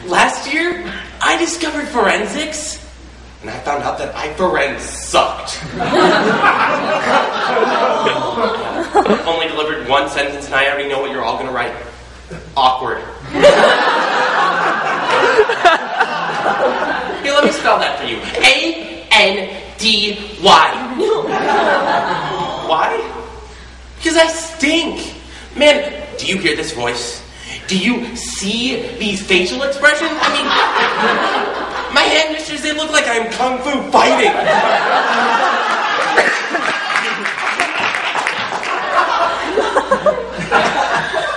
Last year, I discovered forensics, and I found out that sucked. Only delivered one sentence, and I already know what you're all gonna write. Awkward. Here, let me spell that for you. A-N-D-Y. Why? Because I stink. Man, do you hear this voice? Do you see these facial expressions? I mean, my hand gestures, they look like I'm kung fu fighting.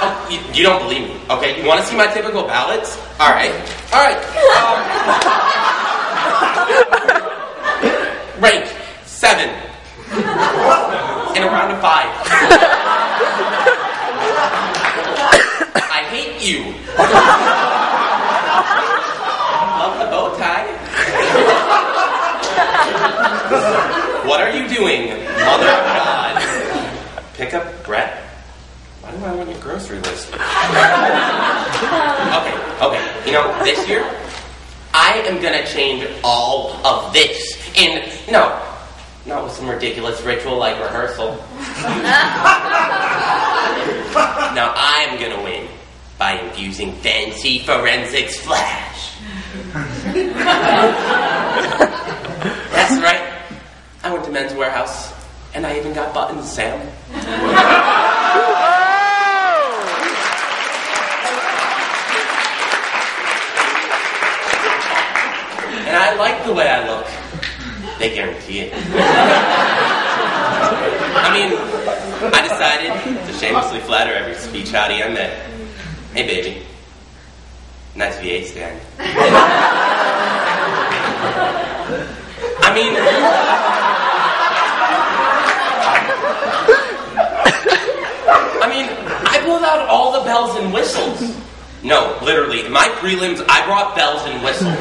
Oh, you don't believe me, okay? You want to see my typical ballots? All right. Rank 7 in a round of 5. I hate you. Love the bow tie. What are you doing, Mother of God? Pick up Brett? Why do I want your grocery list? Okay. You know, this year, I am gonna change all of this. And no, not with some ridiculous ritual like rehearsal. Now I'm gonna win by infusing fancy forensics flash. That's right. I went to Men's Warehouse, and I even got buttons, Sam. And I like the way I look. They guarantee it. I mean, I decided to shamelessly flatter every speech hottie I met. Hey, baby. Nice V8 stand. I pulled out all the bells and whistles. No, literally, in my prelims, I brought bells and whistles.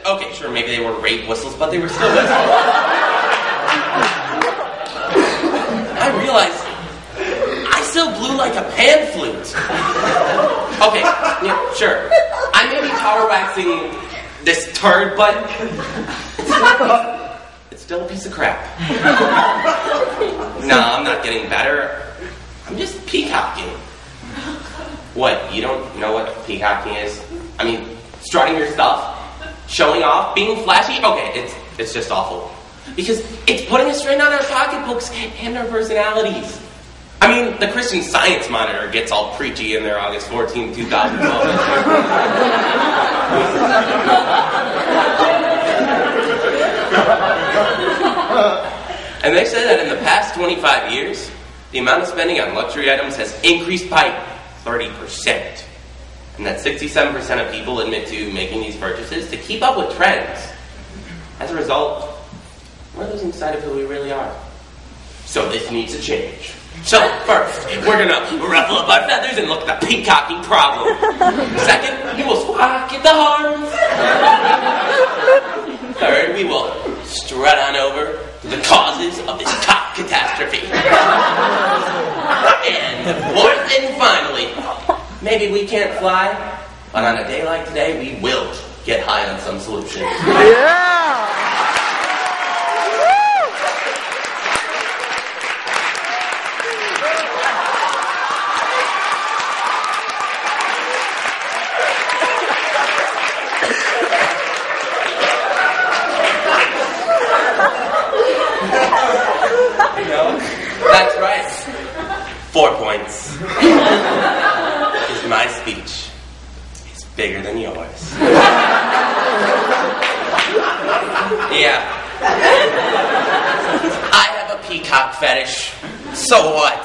Okay, sure, maybe they were rape whistles, but they were still whistles. I realized I still blew like a pan flute. Okay, yeah, sure. I may be power waxing this turd, but it's still a piece of crap. No, I'm not getting better. I'm just peacocking. What, you don't know what peacocking is? I mean, strutting your stuff, showing off, being flashy? Okay, it's just awful. Because it's putting a strain on our pocketbooks and our personalities. I mean, the Christian Science Monitor gets all preachy in there August 14, 2012. And they say that in the past 25 years, the amount of spending on luxury items has increased by 30%. And that 67% of people admit to making these purchases to keep up with trends. As a result, we're losing sight of who we really are. So this needs to change. So first, we're gonna ruffle up our feathers and look at the peacocking problem. Second, we will squawk at the horns. Third, we will strut on over to the causes of this cock catastrophe. And fourth and finally, maybe we can't fly, but on a day like today, we will get high on some solutions. Yeah! That's right. 4 points. Because my speech is bigger than yours. Yeah. I have a peacock fetish. So what?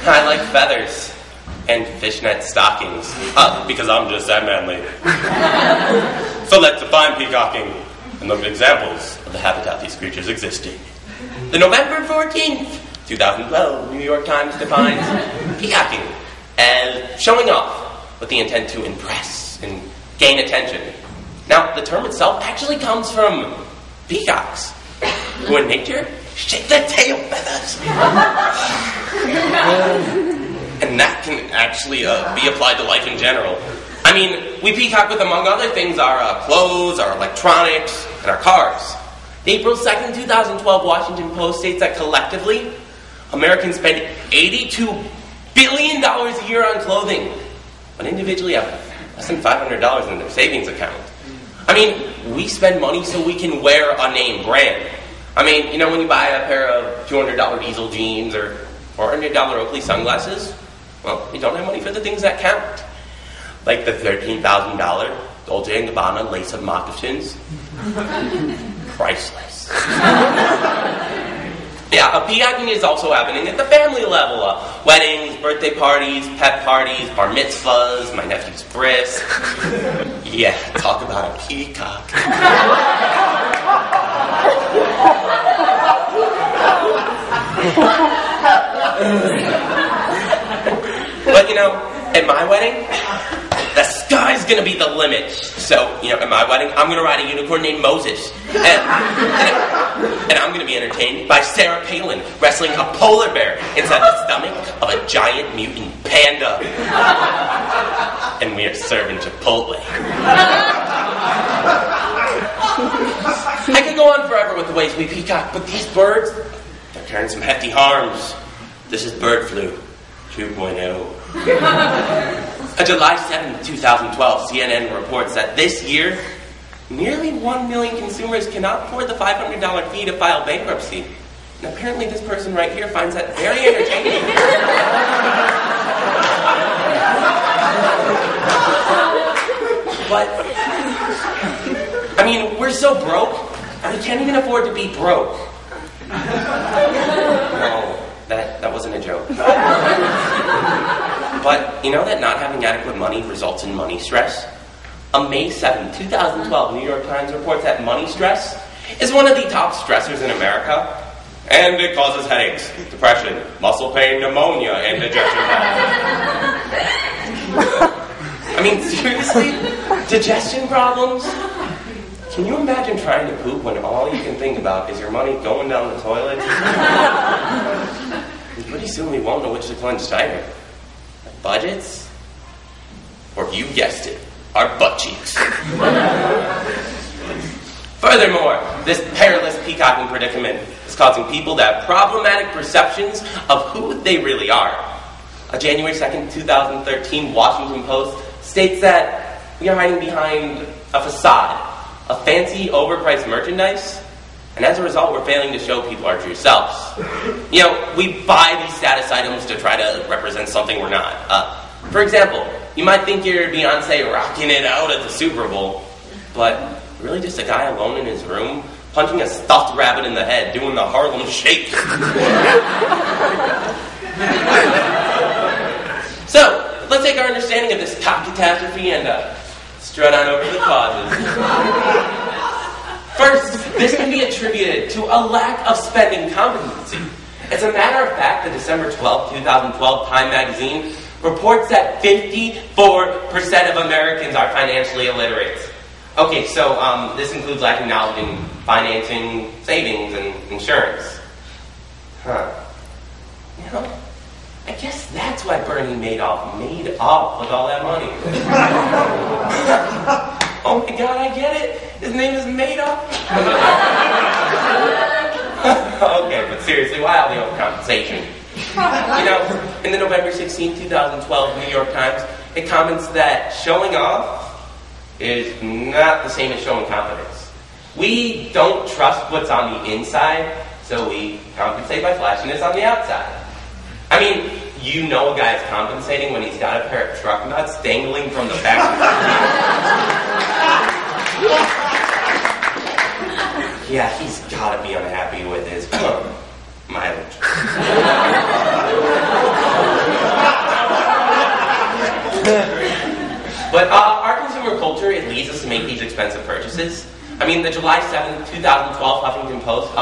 I like feathers and fishnet stockings. Because I'm just that manly. So let's define peacocking and look at examples of the habitat these creatures exist in. The November 14th, 2012 New York Times defines peacocking as showing off with the intent to impress and gain attention. Now, the term itself actually comes from peacocks, who in nature shake their tail feathers and And that can actually be applied to life in general. I mean, we peacock with, among other things, our clothes, our electronics, and our cars. The April 2nd, 2012 Washington Post states that collectively, Americans spend $82 billion a year on clothing, but individually have less than $500 in their savings account. I mean, we spend money so we can wear a name brand. I mean, you know, when you buy a pair of $200 Diesel jeans or $400 Oakley sunglasses, well, you don't have money for the things that count. Like the $13,000 Dolce & Gabbana lace-up moccasins. Priceless. Yeah, peacocking is also happening at the family level. Weddings, birthday parties, pet parties, bar mitzvahs, my nephew's bris. Yeah, talk about a peacock. But, you know, at my wedding, the sky's gonna be the limit. So, you know, at my wedding, I'm gonna ride a unicorn named Moses. And I'm gonna be entertained by Sarah Palin wrestling a polar bear inside the stomach of a giant mutant panda. And we are serving Chipotle. I could go on forever with the ways we peacock, but these birds, they're carrying some hefty harms. This is bird flu 2.0. On July 7, 2012, CNN reports that this year, nearly 1 million consumers cannot afford the $500 fee to file bankruptcy. And apparently this person right here finds that very entertaining. But, I mean, we're so broke, we can't even afford to be broke. No, that wasn't a joke. But you know that not having adequate money results in money stress? A May 7, 2012 New York Times reports that money stress is one of the top stressors in America, and it causes headaches, depression, muscle pain, pneumonia, and digestion problems. I mean, seriously? Digestion problems? Can you imagine trying to poop when all you can think about is your money going down the toilet? And pretty soon we won't know which to cleanse tighter. Budgets? Or you guessed it, our butt cheeks. Furthermore, this perilous peacocking predicament is causing people to have problematic perceptions of who they really are. A January 2nd, 2013 Washington Post states that we are hiding behind a facade of fancy, overpriced merchandise, and as a result, we're failing to show people our true selves. You know, we buy these status items to try to represent something we're not. For example, you might think you're Beyonce rocking it out at the Super Bowl, but really just a guy alone in his room, punching a stuffed rabbit in the head, doing the Harlem Shake. So, let's take our understanding of this top catastrophe and strut on over the causes. First, this can be attributed to a lack of spending competency. As a matter of fact, the December 12, 2012 Time magazine reports that 54% of Americans are financially illiterate. Okay, so this includes lacking knowledge in financing, savings, and insurance. Huh. You know, I guess that's why Bernie Madoff made off with all that money. Oh my God, I get it. His name is Madoff. Okay, but seriously, why all the overcompensation? You know, in the November 16, 2012 New York Times, it comments that showing off is not the same as showing confidence. We don't trust what's on the inside, so we compensate by flashiness on the outside. I mean, you know a guy's compensating when he's got a pair of truck nuts dangling from the back of his Yeah, he's gotta be unhappy with his mileage. But our consumer culture, it leads us to make these expensive purchases. I mean, the July 7th, 2012 Huffington Post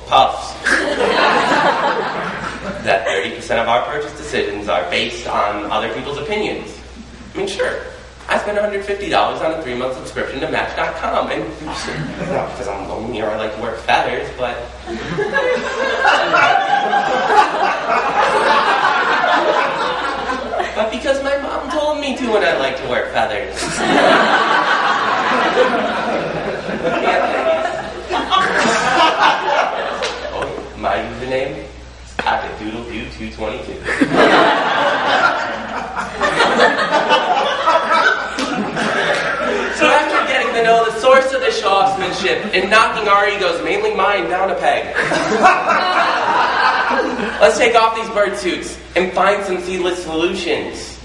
puffs that 30% of our purchase decisions are based on other people's opinions. I mean, sure, I spent $150 on a 3-month subscription to Match.com, and because I'm lonely or I like to wear feathers, but 222. So after getting to know the source of the show-offsmanship and knocking our egos, mainly mine, down a peg, let's take off these bird suits and find some seedless solutions.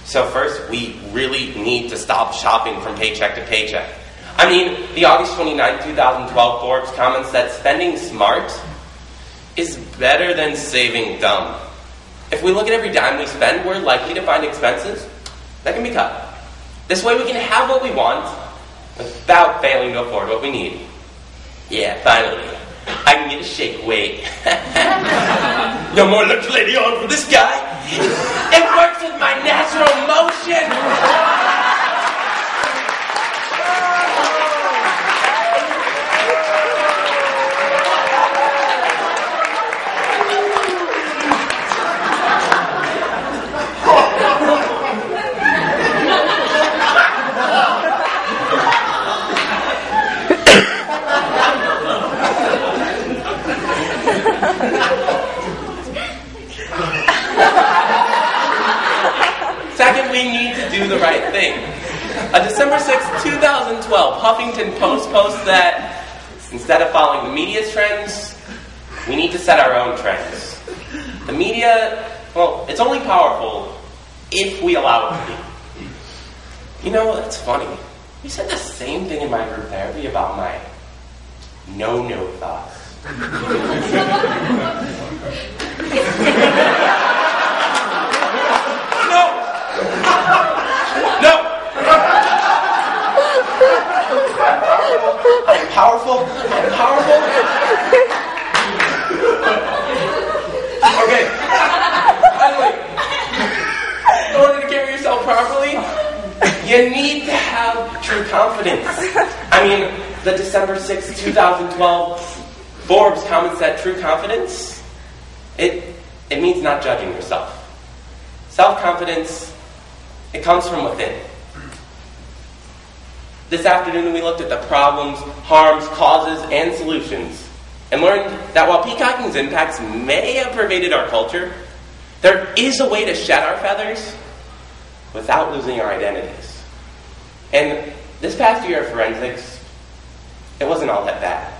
So first, we really need to stop shopping from paycheck to paycheck. I mean, the August 29, 2012 Forbes comments that spending smart is better than saving dumb. If we look at every dime we spend, we're likely to find expenses that can be cut. This way we can have what we want without failing to afford what we need. Yeah, finally, I can get a shake weight. No more luxury lady on for this guy. It works with my natural motion. Second, we need to do the right thing. A December 6, 2012 Huffington Post posts that instead of following the media's trends, we need to set our own trends. The media, well, it's only powerful if we allow it to be. You know, that's funny. You said the same thing in my group therapy about my no thoughts. I'm powerful. Okay. By the way, in order to carry yourself properly, you need to have true confidence. I mean, the December 6, 2012 Forbes comments that true confidence, it means not judging yourself. Self-confidence, it comes from within. This afternoon we looked at the problems, harms, causes, and solutions, and learned that while peacocking's impacts may have pervaded our culture, there is a way to shed our feathers without losing our identities. And this past year of forensics, it wasn't all that bad.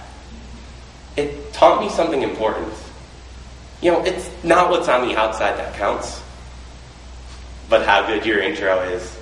It taught me something important. You know, it's not what's on the outside that counts, but how good your intro is.